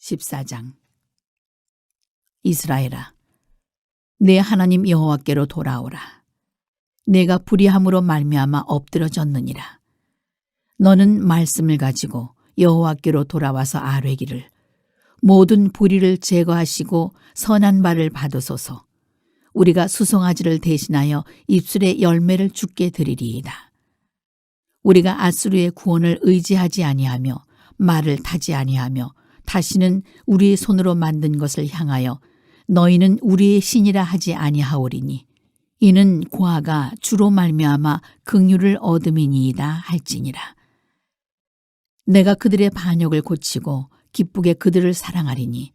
14장. 이스라엘아, 내 하나님 여호와께로 돌아오라. 내가 불의함으로 말미암아 엎드러졌느니라. 너는 말씀을 가지고 여호와께로 돌아와서 아뢰기를 모든 불의를 제거하시고 선한 바를 받으소서. 우리가 수송아지를 대신하여 입술의 열매를 주께 드리리이다. 우리가 아수르의 구원을 의지하지 아니하며 말을 타지 아니하며 다시는 우리의 손으로 만든 것을 향하여 너희는 우리의 신이라 하지 아니하오리니 이는 고아가 주로 말미암아 긍휼을 얻음이니이다 할지니라. 내가 그들의 반역을 고치고 기쁘게 그들을 사랑하리니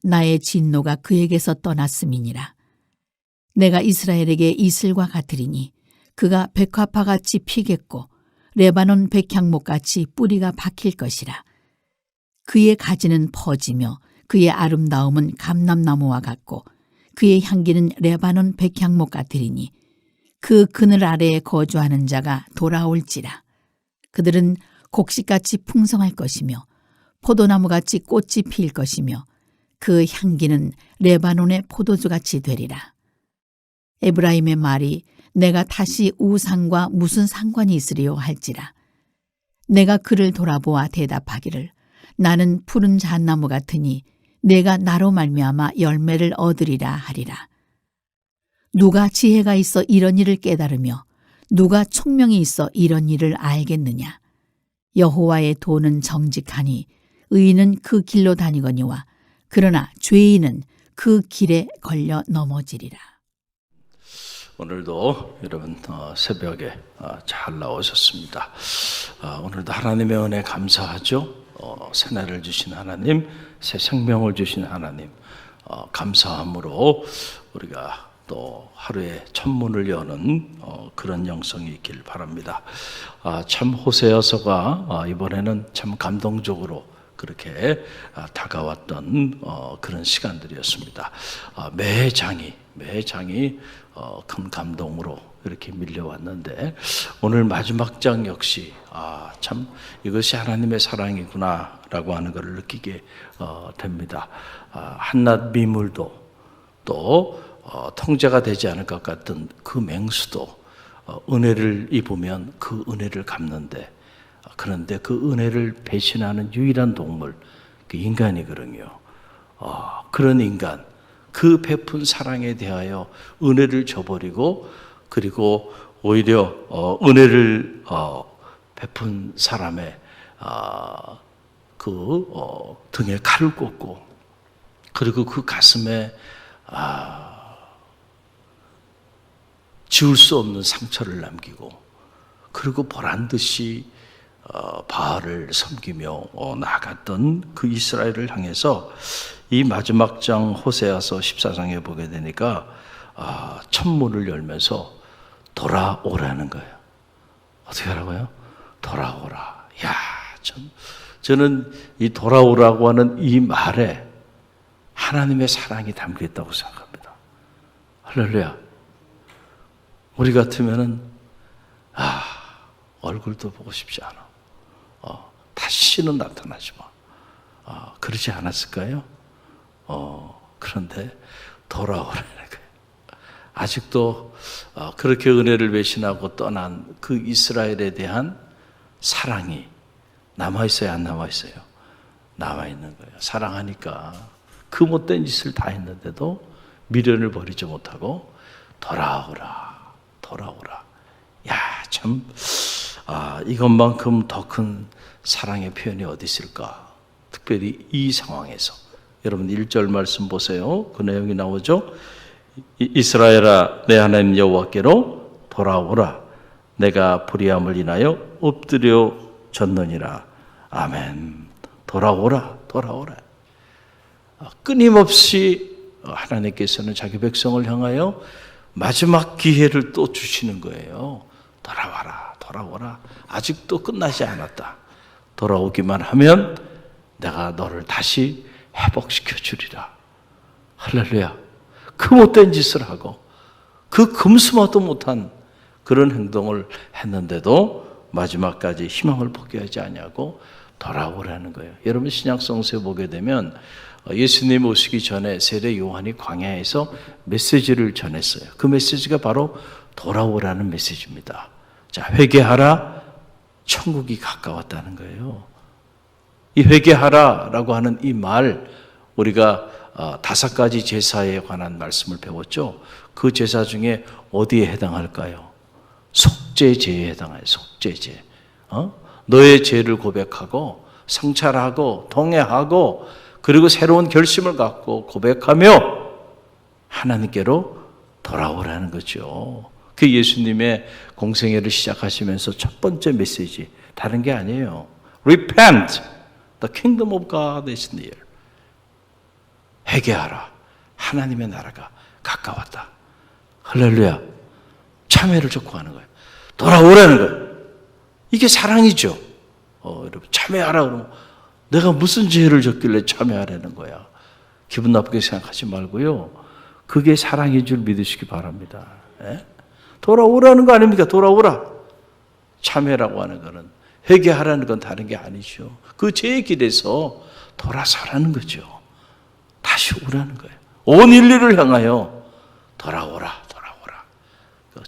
나의 진노가 그에게서 떠났음이니라. 내가 이스라엘에게 이슬과 같으리니 그가 백화파같이 피겠고 레바논 백향목같이 뿌리가 박힐 것이라. 그의 가지는 퍼지며 그의 아름다움은 감람나무와 같고 그의 향기는 레바논 백향목 같으리니 그 그늘 아래에 거주하는 자가 돌아올지라. 그들은 곡식같이 풍성할 것이며 포도나무같이 꽃이 필 것이며 그 향기는 레바논의 포도주같이 되리라. 에브라임의 말이 내가 다시 우상과 무슨 상관이 있으리요 할지라. 내가 그를 돌아보아 대답하기를 나는 푸른 잣나무 같으니 내가 나로 말미암아 열매를 얻으리라 하리라. 누가 지혜가 있어 이런 일을 깨달으며 누가 총명이 있어 이런 일을 알겠느냐. 여호와의 도는 정직하니 의인은 그 길로 다니거니와 그러나 죄인은 그 길에 걸려 넘어지리라. 오늘도 여러분 새벽에 잘 나오셨습니다. 오늘도 하나님의 은혜 감사하죠. 새날을 주신 하나님, 새 생명을 주신 하나님, 감사함으로 우리가 또 하루에 천문을 여는 그런 영성이 있길 바랍니다. 참 호세아서가 이번에는 참 감동적으로 그렇게 다가왔던 그런 시간들이었습니다. 매 장이 큰 감동으로 이렇게 밀려왔는데 오늘 마지막 장 역시 참 이것이 하나님의 사랑이구나라고 하는 것을 느끼게 됩니다. 한낱 미물도 또 통제가 되지 않을 것 같은 그 맹수도 은혜를 입으면 그 은혜를 갚는데 그런데 그 은혜를 배신하는 유일한 동물 그 인간이거든요. 그런 인간 그 베푼 사랑에 대하여 은혜를 저버리고 그리고 오히려 은혜를 베푼 사람의 그 등에 칼을 꽂고 그리고 그 가슴에 지울 수 없는 상처를 남기고 그리고 보란듯이 바알을 섬기며 나아갔던 그 이스라엘을 향해서 이 마지막 장 호세아서 14장에 보게 되니까 천문을 열면서 돌아오라는 거예요. 어떻게 하라고요? 돌아오라. 저는 이 돌아오라고 하는 이 말에 하나님의 사랑이 담겨 있다고 생각합니다. 할렐루야. 우리 같으면은 얼굴도 보고 싶지 않아. 다시는 나타나지 마. 그러지 않았을까요? 그런데 돌아오라는 거예요. 아직도 그렇게 은혜를 배신하고 떠난 그 이스라엘에 대한 사랑이 남아있어요, 안 남아있어요? 남아있는 거예요. 사랑하니까 그 못된 짓을 다 했는데도 미련을 버리지 못하고 돌아오라. 참 이것만큼 더 큰 사랑의 표현이 어디 있을까? 특별히 이 상황에서 여러분 1절 말씀 보세요. 그 내용이 나오죠. 이스라엘아 내 하나님 여호와께로 돌아오라. 내가 불의함을 인하여 엎드려졌느니라. 아멘. 돌아오라. 끊임없이 하나님께서는 자기 백성을 향하여 마지막 기회를 또 주시는 거예요. 돌아와라. 아직도 끝나지 않았다. 돌아오기만 하면 내가 너를 다시 회복시켜 주리라. 할렐루야. 그 못된 짓을 하고 그 금수마도 못한 그런 행동을 했는데도 마지막까지 희망을 포기하지 아니하고 돌아오라는 거예요. 여러분 신약 성서에 보게 되면 예수님 오시기 전에 세례 요한이 광야에서 메시지를 전했어요. 그 메시지가 바로 돌아오라는 메시지입니다. 자, 회개하라, 천국이 가까웠다는 거예요. 이 회개하라라고 하는 이 말, 우리가 5가지 제사에 관한 말씀을 배웠죠. 그 제사 중에 어디에 해당할까요? 속죄제에 해당해요. 속죄제. 너의 죄를 고백하고 성찰하고 통회하고 그리고 새로운 결심을 갖고 고백하며 하나님께로 돌아오라는 거죠. 그 예수님의 공생애를 시작하시면서 첫 번째 메시지, 다른 게 아니에요. Repent, the kingdom of God is near. 회개하라, 하나님의 나라가 가까웠다. 할렐루야. 참회를 촉구하는 거예요. 돌아오라는 거예요. 이게 사랑이죠. 여러분 참회하라 그러면 내가 무슨 죄를 졌길래 참회하라는 거야. 기분 나쁘게 생각하지 말고요. 그게 사랑인 줄 믿으시기 바랍니다. 예? 돌아오라는 거 아닙니까? 돌아오라. 참회라고 하는 거는, 회개하라는 건 다른 게 아니죠. 그 죄의 길에서 돌아서라는 거죠. 다시 오라는 거예요. 온 인류를 향하여 돌아오라.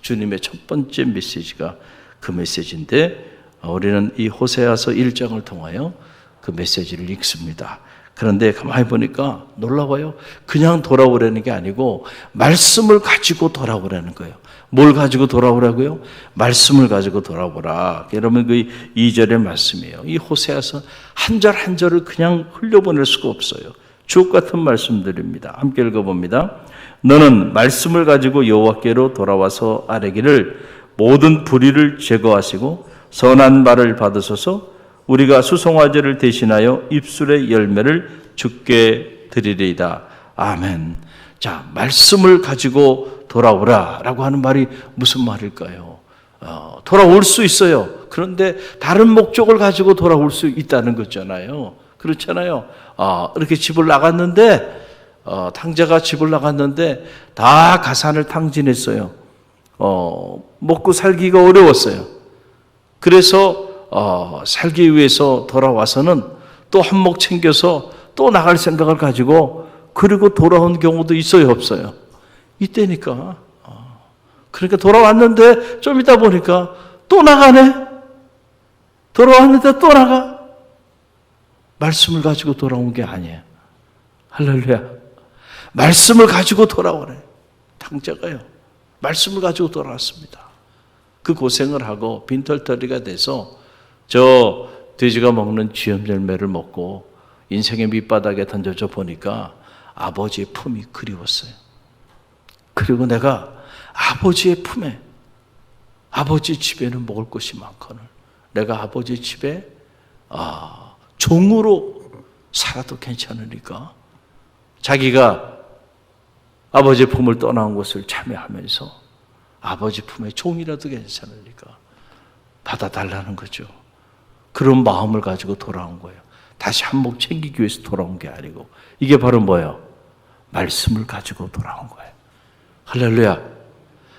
주님의 첫 번째 메시지가 그 메시지인데, 우리는 이 호세아서 1장을 통하여 그 메시지를 읽습니다. 그런데 가만히 보니까 놀라워요. 그냥 돌아오라는 게 아니고 말씀을 가지고 돌아오라는 거예요. 뭘 가지고 돌아오라고요? 말씀을 가지고 돌아오라. 여러분 그 2절의 말씀이에요. 이 호세아서 한 절 한 절을 그냥 흘려보낼 수가 없어요. 주옥 같은 말씀들입니다. 함께 읽어봅니다. 너는 말씀을 가지고 여호와께로 돌아와서 아뢰기를 모든 불의를 제거하시고 선한 말을 받으소서. 우리가 수송화제를 대신하여 입술의 열매를 주께 드리리이다. 아멘. 자, 말씀을 가지고 돌아오라라고 하는 말이 무슨 말일까요? 돌아올 수 있어요. 그런데 다른 목적을 가지고 돌아올 수 있다는 거잖아요. 그렇잖아요. 이렇게 집을 나갔는데 탕자가 집을 나갔는데 다 가산을 탕진했어요. 먹고 살기가 어려웠어요. 그래서 살기 위해서 돌아와서는 또 한몫 챙겨서 또 나갈 생각을 가지고 그리고 돌아온 경우도 있어요, 없어요? 이때니까. 그러니까 돌아왔는데 좀 있다 보니까 또 나가네. 돌아왔는데 또 나가. 말씀을 가지고 돌아온 게 아니에요. 할렐루야. 말씀을 가지고 돌아오네. 탕자가요. 말씀을 가지고 돌아왔습니다. 그 고생을 하고 빈털터리가 돼서 저 돼지가 먹는 쥐염 열매를 먹고 인생의 밑바닥에 던져져 보니까 아버지의 품이 그리웠어요. 그리고 내가 아버지의 품에, 아버지 집에는 먹을 것이 많거늘 내가 아버지 집에 종으로 살아도 괜찮으니까 자기가 아버지의 품을 떠나온 것을 참여하면서 아버지 품의 종이라도 괜찮으니까 받아달라는 거죠. 그런 마음을 가지고 돌아온 거예요. 다시 한몫 챙기기 위해서 돌아온 게 아니고, 이게 바로 뭐예요? 말씀을 가지고 돌아온 거예요. 할렐루야.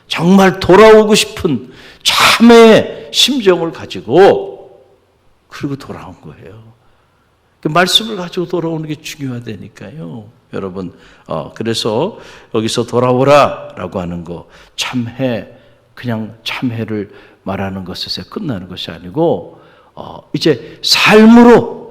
정말 돌아오고 싶은 참회의 심정을 가지고 그리고 돌아온 거예요. 그 말씀을 가지고 돌아오는 게 중요하다니까요. 여러분, 그래서 여기서 돌아오라라고 하는 거, 참회, 그냥 참회를 말하는 것에서 끝나는 것이 아니고 이제 삶으로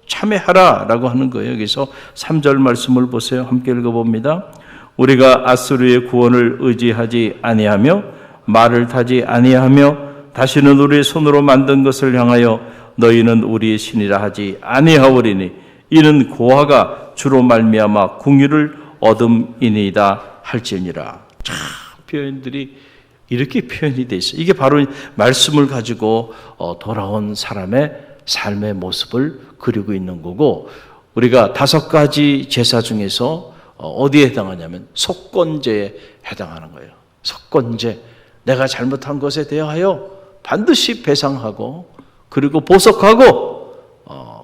참회하라라고 하는 거예요. 여기서 3절 말씀을 보세요. 함께 읽어봅니다. 우리가 아수르의 구원을 의지하지 아니하며 말을 타지 아니하며 다시는 우리의 손으로 만든 것을 향하여 너희는 우리의 신이라 하지 아니하오리니 이는 고아가 주로 말미암아 궁유를 얻음이니이다 할지니라. 참 표현들이 이렇게 표현이 돼 있어요. 이게 바로 말씀을 가지고 돌아온 사람의 삶의 모습을 그리고 있는 거고, 우리가 5가지 제사 중에서 어디에 해당하냐면 속건제에 해당하는 거예요. 속건제, 내가 잘못한 것에 대하여 반드시 배상하고 그리고 보석하고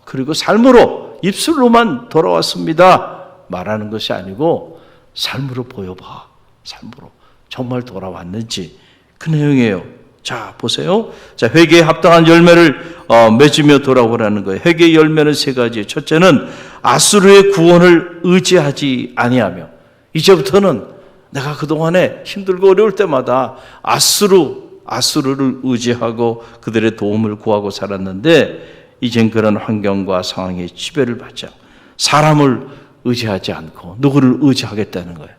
그리고 삶으로, 입술로만 돌아왔습니다 말하는 것이 아니고 삶으로 보여봐. 삶으로 정말 돌아왔는지, 그 내용이에요. 자, 보세요. 자, 회개에 합당한 열매를 맺으며 돌아오라는 거예요. 회개의 열매는 세 가지. 첫째는 아수르의 구원을 의지하지 아니하며, 이제부터는 내가 그동안에 힘들고 어려울 때마다 아수르를 의지하고 그들의 도움을 구하고 살았는데, 이젠 그런 환경과 상황에 지배를 받지 않고 사람을 의지하지 않고 누구를 의지하겠다는 거예요.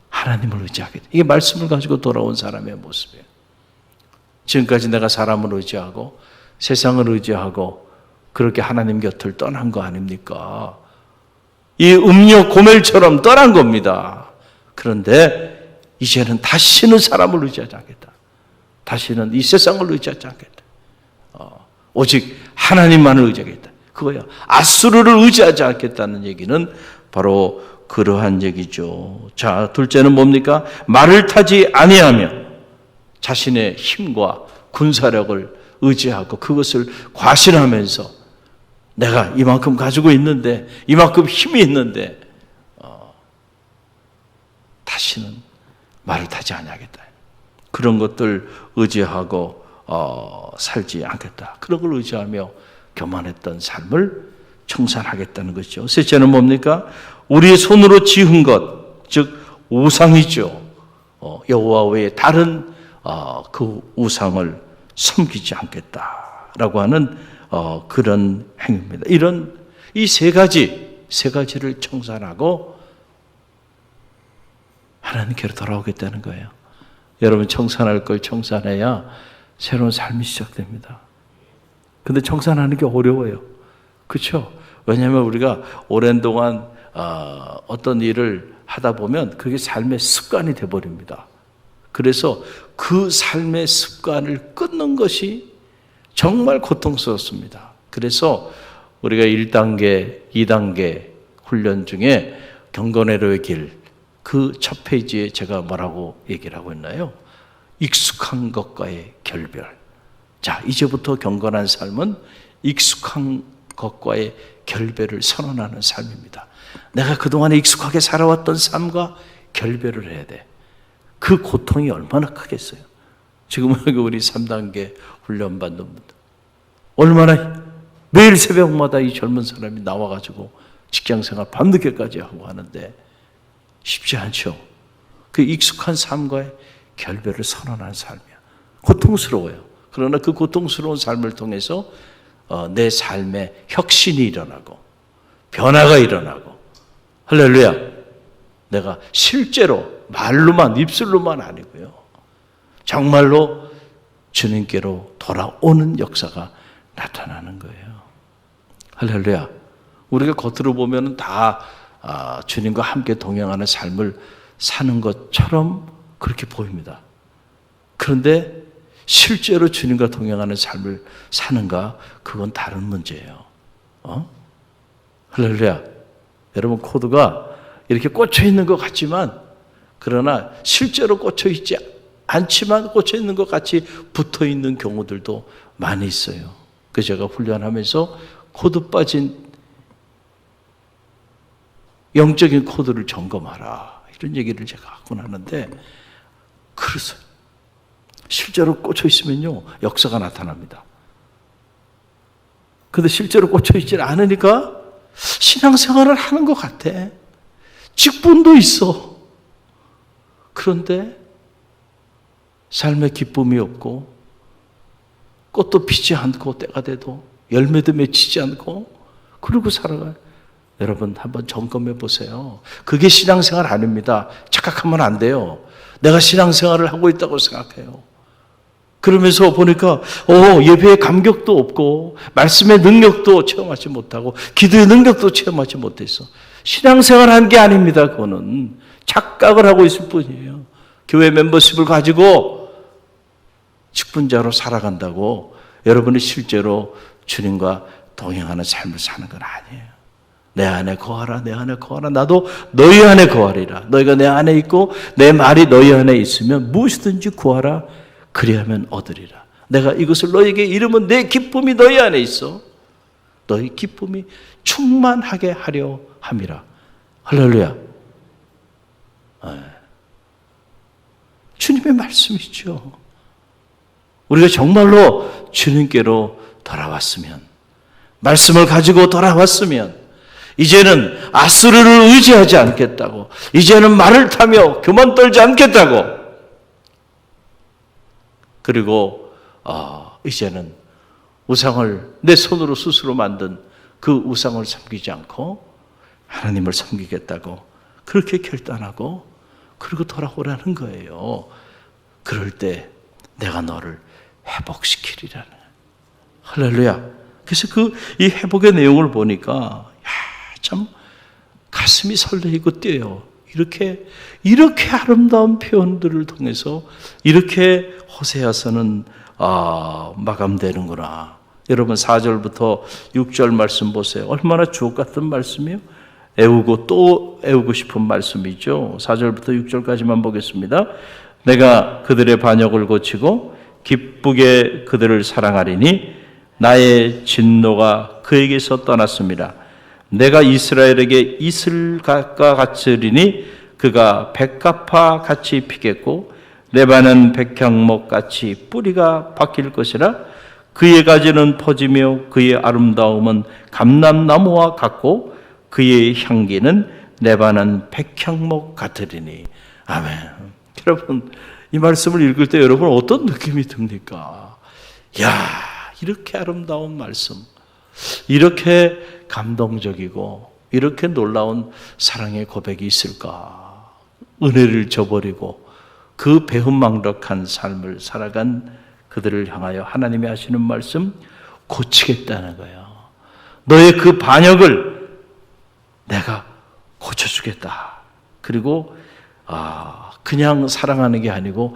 하나님을 의지하겠다. 이게 말씀을 가지고 돌아온 사람의 모습이에요. 지금까지 내가 사람을 의지하고 세상을 의지하고 그렇게 하나님 곁을 떠난 거 아닙니까? 이 음료 고멜처럼 떠난 겁니다. 그런데 이제는 다시는 사람을 의지하지 않겠다. 다시는 이 세상을 의지하지 않겠다. 오직 하나님만을 의지하겠다. 그거야. 아수르를 의지하지 않겠다는 얘기는 바로 그러한 얘기죠. 자, 둘째는 뭡니까? 말을 타지 아니하며 자신의 힘과 군사력을 의지하고 그것을 과신하면서 내가 이만큼 가지고 있는데, 이만큼 힘이 있는데 다시는 말을 타지 아니하겠다. 그런 것들 의지하고 살지 않겠다. 그런 걸 의지하며 교만했던 삶을 청산하겠다는 것이죠. 셋째는 뭡니까? 우리의 손으로 지은 것, 즉 우상이죠. 여호와 외에 다른 그 우상을 섬기지 않겠다라고 하는 그런 행위입니다. 이 세 가지를 청산하고 하나님께로 돌아오겠다는 거예요. 여러분, 청산할 걸 청산해야 새로운 삶이 시작됩니다. 근데 청산하는 게 어려워요. 그렇죠? 왜냐하면 우리가 오랜 동안 어떤 일을 하다 보면 그게 삶의 습관이 돼버립니다. 그래서 그 삶의 습관을 끊는 것이 정말 고통스럽습니다. 그래서 우리가 1단계, 2단계 훈련 중에 경건회로의 길, 그 첫 페이지에 제가 뭐라고 얘기를 하고 있나요? 익숙한 것과의 결별. 자, 이제부터 경건한 삶은 익숙한 것과의 결별을 선언하는 삶입니다. 내가 그동안에 익숙하게 살아왔던 삶과 결별을 해야 돼. 그 고통이 얼마나 크겠어요. 지금 여기 우리 3단계 훈련받는 분들 얼마나 매일 새벽마다 이 젊은 사람이 나와가지고 직장생활 밤늦게까지 하고 하는데 쉽지 않죠. 그 익숙한 삶과의 결별을 선언하는 삶이야. 고통스러워요. 그러나 그 고통스러운 삶을 통해서 내 삶에 혁신이 일어나고 변화가 일어나고, 할렐루야, 내가 실제로 말로만, 입술로만 아니고요, 정말로 주님께로 돌아오는 역사가 나타나는 거예요. 할렐루야. 우리가 겉으로 보면 다 주님과 함께 동행하는 삶을 사는 것처럼 그렇게 보입니다. 그런데 실제로 주님과 동행하는 삶을 사는가, 그건 다른 문제예요. 할렐루야. 여러분, 코드가 이렇게 꽂혀 있는 것 같지만, 그러나 실제로 꽂혀 있지 않지만 꽂혀 있는 것 같이 붙어 있는 경우들도 많이 있어요. 그 제가 훈련하면서 코드 빠진 영적인 코드를 점검하라, 이런 얘기를 제가 하곤 하는데, 그래서요, 실제로 꽂혀 있으면요 역사가 나타납니다. 그런데 실제로 꽂혀 있지 않으니까 신앙생활을 하는 것 같아. 직분도 있어. 그런데 삶에 기쁨이 없고 꽃도 피지 않고 때가 돼도 열매도 맺히지 않고 그러고 살아가요. 여러분, 한번 점검해 보세요. 그게 신앙생활 아닙니다. 착각하면 안 돼요. 내가 신앙생활을 하고 있다고 생각해요. 그러면서 보니까 예배의 감격도 없고 말씀의 능력도 체험하지 못하고 기도의 능력도 체험하지 못했어. 신앙생활 한 게 아닙니다. 그거는 착각을 하고 있을 뿐이에요. 교회 멤버십을 가지고 직분자로 살아간다고 여러분이 실제로 주님과 동행하는 삶을 사는 건 아니에요. 내 안에 거하라, 내 안에 거하라. 나도 너희 안에 거하리라. 너희가 내 안에 있고 내 말이 너희 안에 있으면 무엇이든지 구하라. 그리하면 얻으리라. 내가 이것을 너희에게 이르면 내 기쁨이 너희 안에 있어. 너희 기쁨이 충만하게 하려 함이라. 할렐루야. 주님의 말씀이죠. 우리가 정말로 주님께로 돌아왔으면, 말씀을 가지고 돌아왔으면, 이제는 아수르를 의지하지 않겠다고, 이제는 말을 타며 교만 떨지 않겠다고, 그리고 이제는 우상을 내 손으로 스스로 만든 그 우상을 섬기지 않고 하나님을 섬기겠다고 그렇게 결단하고, 그리고 돌아오라는 거예요. 그럴 때 내가 너를 회복시키리라는. 할렐루야. 그래서 이 회복의 내용을 보니까 참 가슴이 설레이고 뛰어요. 이렇게 아름다운 표현들을 통해서 이렇게 호세아서는 마감되는구나. 여러분 4절부터 6절 말씀 보세요. 얼마나 주옥 같은 말씀이에요. 애우고 또 애우고 싶은 말씀이죠. 4절부터 6절까지만 보겠습니다. 내가 그들의 반역을 고치고 기쁘게 그들을 사랑하리니 나의 진노가 그에게서 떠났습니다. 내가 이스라엘에게 이슬과 같으리니 그가 백합화 같이 피겠고 레바논 백향목 같이 뿌리가 박힐 것이라. 그의 가지는 퍼지며 그의 아름다움은 감람나무와 같고 그의 향기는 레바논 백향목 같으리니. 아멘. 여러분, 이 말씀을 읽을 때 여러분 어떤 느낌이 듭니까? 야, 이렇게 아름다운 말씀, 이렇게 감동적이고 이렇게 놀라운 사랑의 고백이 있을까? 은혜를 저버리고 그 배은망덕한 삶을 살아간 그들을 향하여 하나님이 하시는 말씀, 고치겠다는 거예요. 너의 그 반역을 내가 고쳐주겠다. 그리고 그냥 사랑하는 게 아니고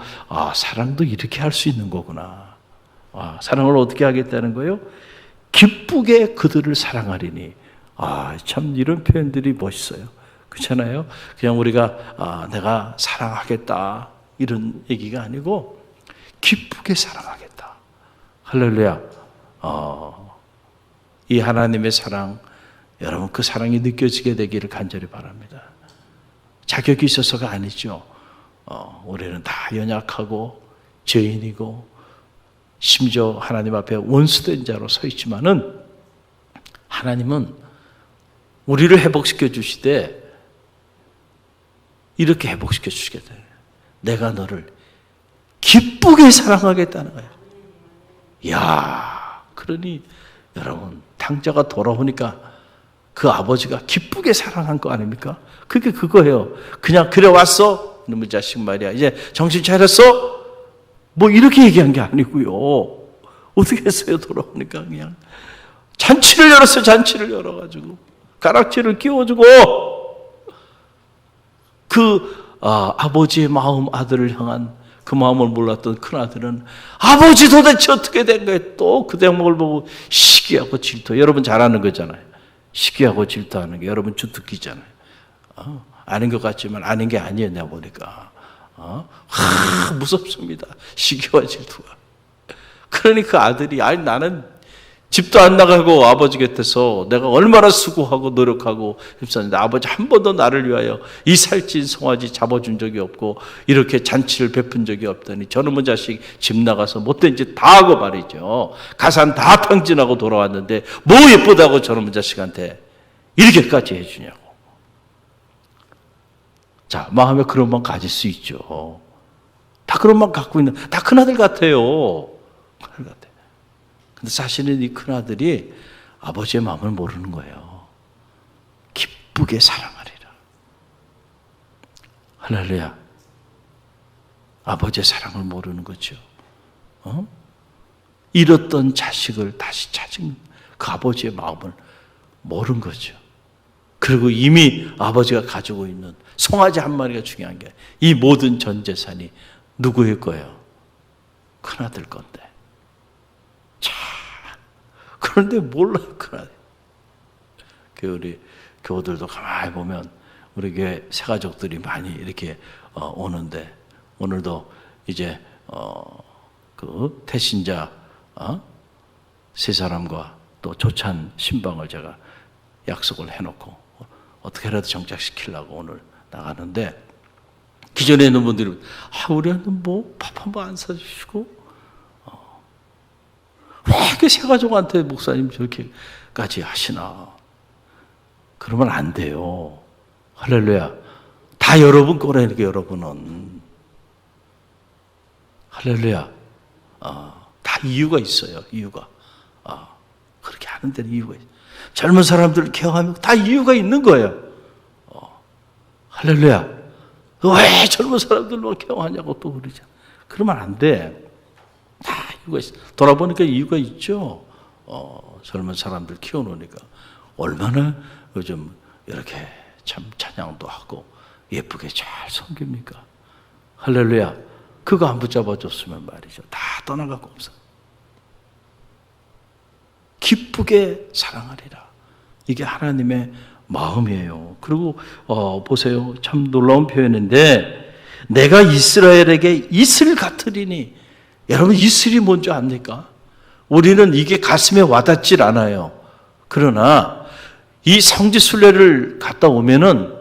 사랑도 이렇게 할 수 있는 거구나. 사랑을 어떻게 하겠다는 거예요? 기쁘게 그들을 사랑하리니. 참 이런 표현들이 멋있어요. 그렇잖아요? 그냥 우리가 내가 사랑하겠다 이런 얘기가 아니고 기쁘게 사랑하겠다. 할렐루야. 이 하나님의 사랑, 여러분 그 사랑이 느껴지게 되기를 간절히 바랍니다. 자격이 있어서가 아니죠. 우리는 다 연약하고 죄인이고 심지어 하나님 앞에 원수된 자로 서 있지만은 하나님은 우리를 회복시켜 주시되 이렇게 회복시켜 주시겠다. 내가 너를 기쁘게 사랑하겠다는 거예요. 이야, 그러니 여러분 탕자가 돌아오니까 그 아버지가 기쁘게 사랑한 거 아닙니까? 그게 그거예요. 그냥 그래 왔어? 이놈의 자식 말이야. 이제 정신 차렸어? 뭐 이렇게 얘기한 게 아니고요. 어떻게 했어요? 돌아오니까 그냥 잔치를 열었어요. 잔치를 열어가지고 가락지를 끼워주고 그 아버지의 마음, 아들을 향한 그 마음을 몰랐던 큰아들은 아버지 도대체 어떻게 된 거예요? 또 그 대목을 보고 시기하고 질투. 여러분 잘 아는 거잖아요. 시기하고 질투하는 게 여러분 주특기잖아요. 아는 것 같지만 아는 게 아니에요. 내가 보니까 무섭습니다. 시기와 질투가. 그러니 그 아들이 나는 집도 안 나가고 아버지 곁에서 내가 얼마나 수고하고 노력하고 힘썼는데 아버지 한 번도 나를 위하여 이 살찐 송아지 잡아준 적이 없고 이렇게 잔치를 베푼 적이 없더니 저놈의 자식 집 나가서 못된 짓 다 하고 말이죠. 가산 다 탕진하고 돌아왔는데 뭐 예쁘다고 저놈의 자식한테 이렇게까지 해주냐고. 자, 마음에 그런 마음 가질 수 있죠. 다 그런 마음 갖고 있는, 다 큰아들 같아요. 큰아들 같아요. 근데 사실은 이 큰아들이 아버지의 마음을 모르는 거예요. 기쁘게 사랑하리라. 할렐루야. 아버지의 사랑을 모르는 거죠. 잃었던 자식을 다시 찾은 그 아버지의 마음을 모르는 거죠. 그리고 이미 아버지가 가지고 있는 송아지 한 마리가 중요한 게 이 모든 전 재산이 누구의 거예요? 큰아들 건데. 자, 그런데 몰라요, 큰아들. 우리 교우들도 가만히 보면 우리 교회 새가족들이 많이 이렇게 오는데 오늘도 이제 그 태신자 세 사람과 또 조찬 신방을 제가 약속을 해놓고 어떻게라도 정착시키려고 오늘 나가는데 기존에 있는 분들이 우리한테 뭐 밥 한 번 안 사주시고 왜 그 새가족한테 목사님 저렇게까지 하시나? 그러면 안 돼요. 할렐루야. 다 여러분 거라니까, 여러분은. 할렐루야. 다 이유가 있어요. 이유가. 그렇게 하는 데는 이유가 있어요. 젊은 사람들을 케어하면 다 이유가 있는 거예요. 할렐루야. 왜 젊은 사람들만 케어하냐고 또 그러죠. 그러면 안 돼. 다 이유가 있어. 돌아보니까 이유가 있죠. 젊은 사람들 키워놓으니까 얼마나 요즘 이렇게 참 찬양도 하고 예쁘게 잘 섬깁니까? 할렐루야. 그거 안 붙잡아줬으면 말이죠. 다 떠나가고 없어. 기쁘게 사랑하리라. 이게 하나님의 마음이에요. 그리고 보세요. 참 놀라운 표현인데, 내가 이스라엘에게 이슬 같으리니. 여러분, 이슬이 뭔지 압니까? 우리는 이게 가슴에 와닿질 않아요. 그러나 이 성지순례를 갔다 오면은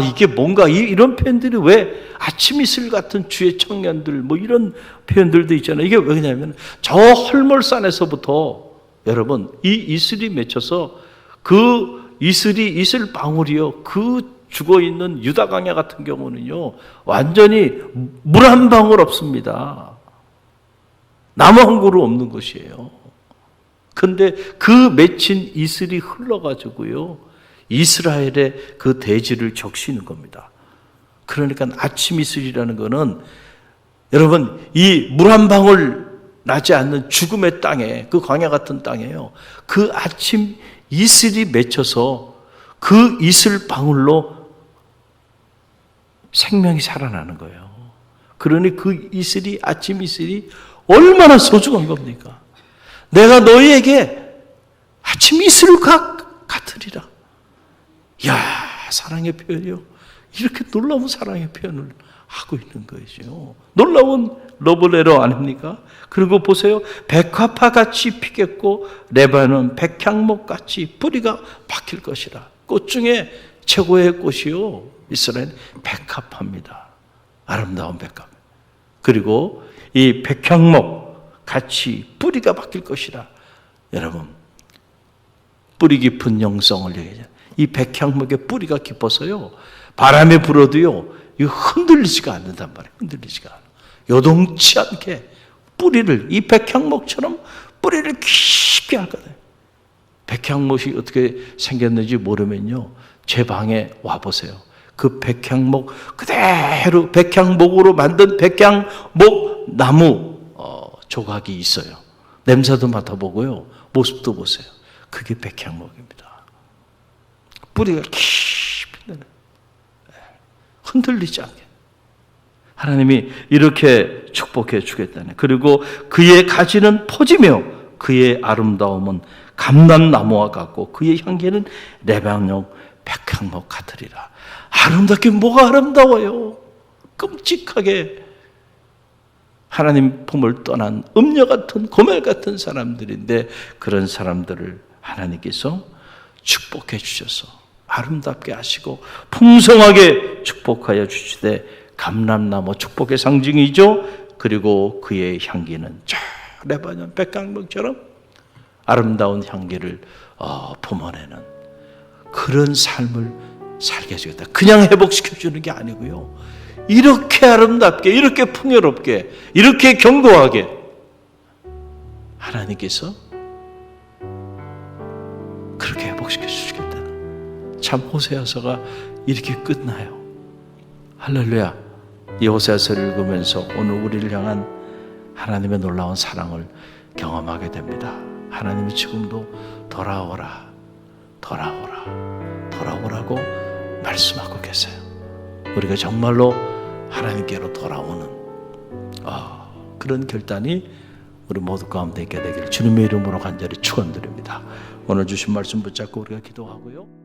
이게 뭔가 이런 표현들이 왜 아침 이슬 같은 주의 청년들 뭐 이런 표현들도 있잖아요. 이게 왜냐면 저 헐몰산에서부터 여러분 이 이슬이 맺혀서 그 이슬 방울이요. 그 죽어 있는 유다 강야 같은 경우는요. 완전히 물 한 방울 없습니다. 나무 한 그루 없는 것이에요. 근데 그 맺힌 이슬이 흘러가지고요. 이스라엘의 그 대지를 적시는 겁니다. 그러니까 아침 이슬이라는 거는 여러분 이 물 한 방울 나지 않는 죽음의 땅에 그 광야 같은 땅에요. 그 아침 이슬이 맺혀서 그 이슬 방울로 생명이 살아나는 거예요. 그러니 그 이슬이 아침 이슬이 얼마나 소중한 겁니까? 내가 너희에게 아침 이슬 같으리라. 이야, 사랑의 표현이요. 이렇게 놀라운 사랑의 표현을 하고 있는 것이죠. 놀라운 러브레터 아닙니까? 그리고 보세요. 백화파같이 피겠고 레바논 백향목같이 뿌리가 박힐 것이라. 꽃 중에 최고의 꽃이요. 이스라엘 백합화입니다. 아름다운 백합. 그리고 이 백향목 같이 뿌리가 박힐 것이라. 여러분, 뿌리 깊은 영성을 얘기하잖아요. 이 백향목의 뿌리가 깊어서요. 바람에 불어도요. 이거 흔들리지가 않는단 말이에요. 흔들리지가 않아. 요동치 않게 뿌리를 이 백향목처럼 뿌리를 깊게 할 거예요. 백향목이 어떻게 생겼는지 모르면요. 제 방에 와보세요. 그 백향목 그대로 백향목으로 만든 백향목 나무 조각이 있어요. 냄새도 맡아보고요. 모습도 보세요. 그게 백향목입니다. 뿌리가 깊이 흔들리지 않게 하나님이 이렇게 축복해 주겠다네. 그리고 그의 가지는 퍼지며 그의 아름다움은 감람나무와 같고 그의 향기는 레바논 백향목 같으리라. 아름답게 뭐가 아름다워요? 끔찍하게 하나님 품을 떠난 음녀 같은 고멜 같은 사람들인데 그런 사람들을 하나님께서 축복해 주셔서 아름답게 하시고 풍성하게 축복하여 주시되 감람나무 축복의 상징이죠. 그리고 그의 향기는 저 레바논 백향목처럼 아름다운 향기를 품어내는 그런 삶을 살게 해주겠다. 그냥 회복시켜주는 게 아니고요. 이렇게 아름답게, 이렇게 풍요롭게, 이렇게 견고하게 하나님께서 그렇게 회복시켜 주시겠다. 참 호세아서가 이렇게 끝나요. 할렐루야. 이 호세아서를 읽으면서 오늘 우리를 향한 하나님의 놀라운 사랑을 경험하게 됩니다. 하나님이 지금도 돌아오라, 돌아오라, 돌아오라고 말씀하고 계세요. 우리가 정말로 하나님께로 돌아오는 그런 결단이 우리 모두 가운데 있게 되기를 주님의 이름으로 간절히 축원드립니다. 오늘 주신 말씀 붙잡고 우리가 기도하고요.